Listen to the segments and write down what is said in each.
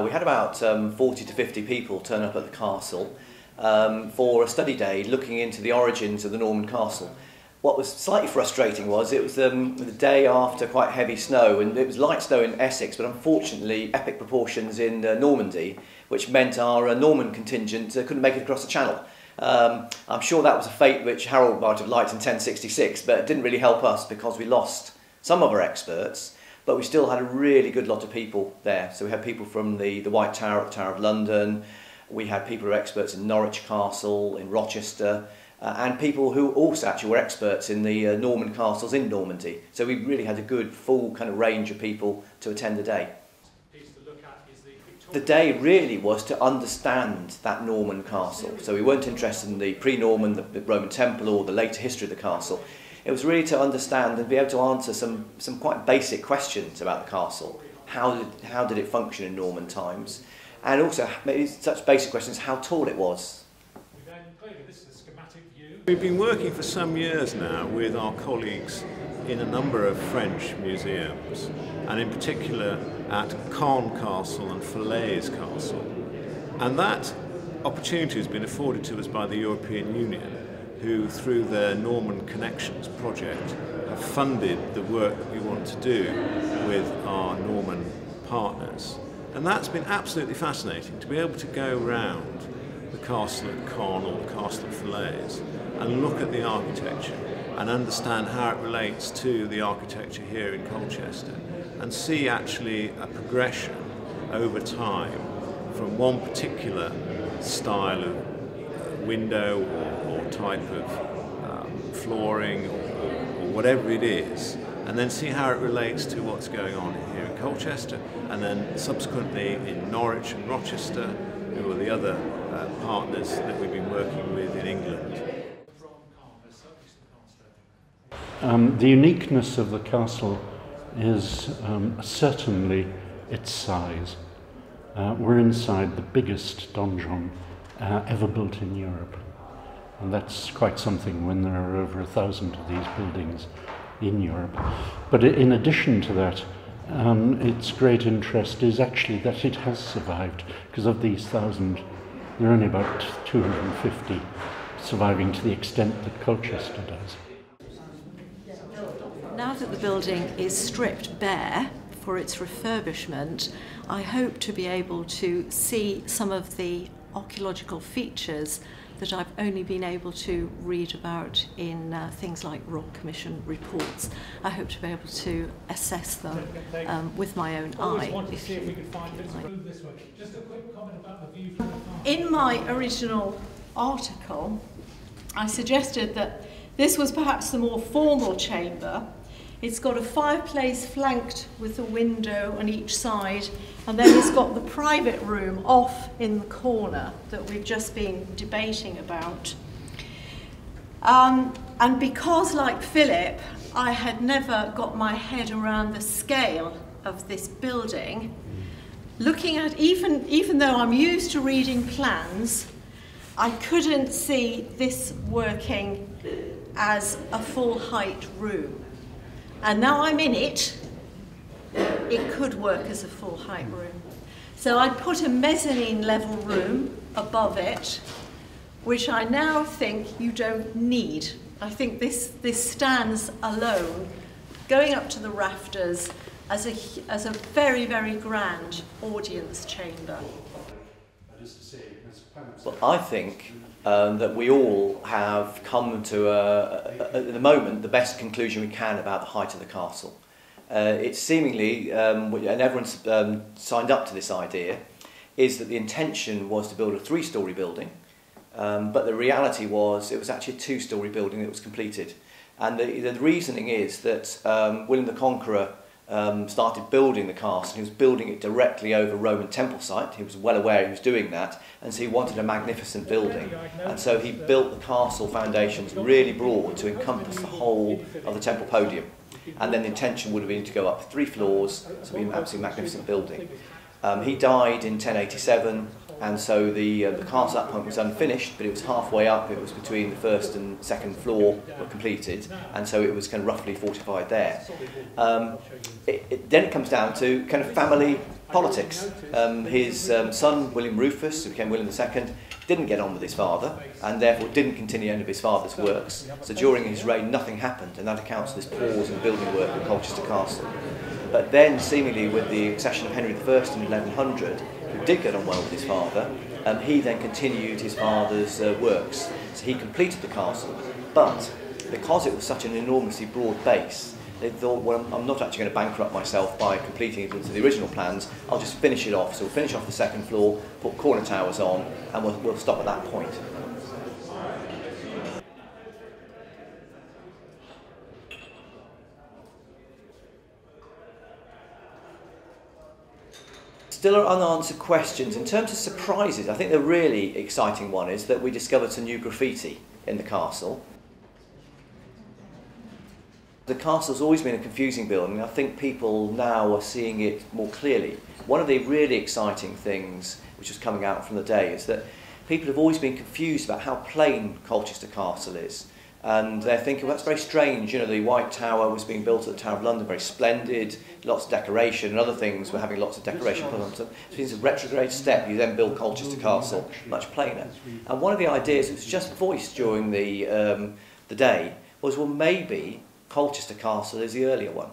We had about 40 to 50 people turn up at the castle for a study day looking into the origins of the Norman castle. What was slightly frustrating was it was the day after quite heavy snow, and it was light snow in Essex, but unfortunately epic proportions in Normandy, which meant our Norman contingent couldn't make it across the channel. I'm sure that was a fate which Harold might have liked in 1066, but it didn't really help us because we lost some of our experts, but we still had a really good lot of people there. So we had people from the White Tower at the Tower of London, we had people who were experts in Norwich Castle, in Rochester, and people who also actually were experts in the Norman castles in Normandy. So we really had a good full kind of range of people to attend the day. The day really was to understand that Norman castle. So we weren't interested in the pre-Norman, the Roman temple or the later history of the castle. It was really to understand and be able to answer some quite basic questions about the castle. How did it function in Norman times? And also maybe such basic questions, how tall it was. We've been working for some years now with our colleagues in a number of French museums, and in particular at Caen Castle and Falaise Castle. And that opportunity has been afforded to us by the European Union, who through their Norman Connections project have funded the work that we want to do with our Norman partners. And that's been absolutely fascinating, to be able to go round the castle at Caen or the castle at Falaise and look at the architecture and understand how it relates to the architecture here in Colchester, and see actually a progression over time from one particular style of window or type of flooring or whatever it is, and then see how it relates to what's going on here in Colchester, and then subsequently in Norwich and Rochester, who are the other partners that we've been working with in England. The uniqueness of the castle is certainly its size. We're inside the biggest donjon ever built in Europe, and that's quite something when there are over 1,000 of these buildings in Europe. But in addition to that, its great interest is actually that it has survived, because of these 1,000 there are only about 250 surviving to the extent that Colchester does. Now that the building is stripped bare for its refurbishment, I hope to be able to see some of the archaeological features that I've only been able to read about in things like Royal Commission reports. I hope to be able to assess them with my own eye. In my original article, I suggested that this was perhaps the more formal chamber. It's got a fireplace flanked with a window on each side, and then it's got the private room off in the corner that we've just been debating about. And because, like Philip, I had never got my head around the scale of this building, looking at, even though I'm used to reading plans, I couldn't see this working as a full height room. And now I'm in it, it could work as a full height room. So I put a mezzanine level room above it, which I now think you don't need. I think this stands alone, going up to the rafters as a very, very grand audience chamber. Well, I think that we all have come to, at the moment, the best conclusion we can about the height of the castle. It's seemingly, and everyone's signed up to this idea, is that the intention was to build a 3-storey building, but the reality was it was actually a 2-storey building that was completed. And the reasoning is that William the Conqueror started building the castle. He was building it directly over Roman temple site. He was well aware he was doing that, and so he wanted a magnificent building. And so he built the castle foundations really broad to encompass the whole of the temple podium. And then the intention would have been to go up 3 floors, so it'd be an absolutely magnificent building. He died in 1087, and so the castle at that point was unfinished, but it was halfway up. It was between the first and second floor were completed, and so it was kind of roughly fortified there. Then it comes down to kind of family politics. His son, William Rufus, who became William II, didn't get on with his father, and therefore didn't continue any of his father's works. So during his reign, nothing happened, and that accounts for this pause in building work at Colchester Castle. But then, seemingly with the accession of Henry I in 1100, who did get on well with his father, he then continued his father's works. So he completed the castle, but because it was such an enormously broad base, they thought, well, I'm not actually going to bankrupt myself by completing it into the original plans. I'll just finish it off. So we'll finish off the second floor, put corner towers on, and we'll stop at that point. Still are unanswered questions. In terms of surprises, I think the really exciting one is that we discovered some new graffiti in the castle. The castle's always been a confusing building. I think people now are seeing it more clearly. One of the really exciting things which is coming out from the day is that people have always been confused about how plain Colchester Castle is. And they're thinking, well, that's very strange. You know, the White Tower was being built at the Tower of London, very splendid, lots of decoration, and other things were having lots of decoration put on them. So it's a retrograde step. You then build Colchester Castle much plainer. And one of the ideas that was just voiced during the day was, well, maybe Colchester Castle is the earlier one.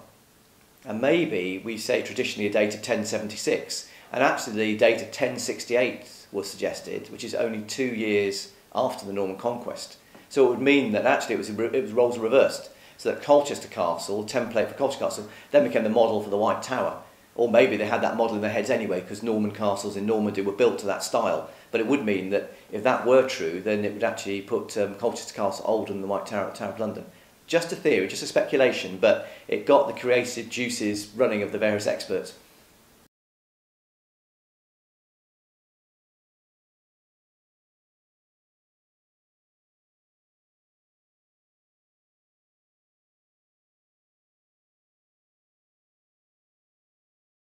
And maybe we say traditionally a date of 1076, and actually the date of 1068 was suggested, which is only 2 years after the Norman conquest. So it would mean that actually it was roles reversed, so that Colchester Castle, template for Colchester Castle, then became the model for the White Tower. Or maybe they had that model in their heads anyway, because Norman castles in Normandy were built to that style. But it would mean that if that were true, then it would actually put Colchester Castle older than the White Tower at the Tower of London. Just a theory, just a speculation, but it got the creative juices running of the various experts.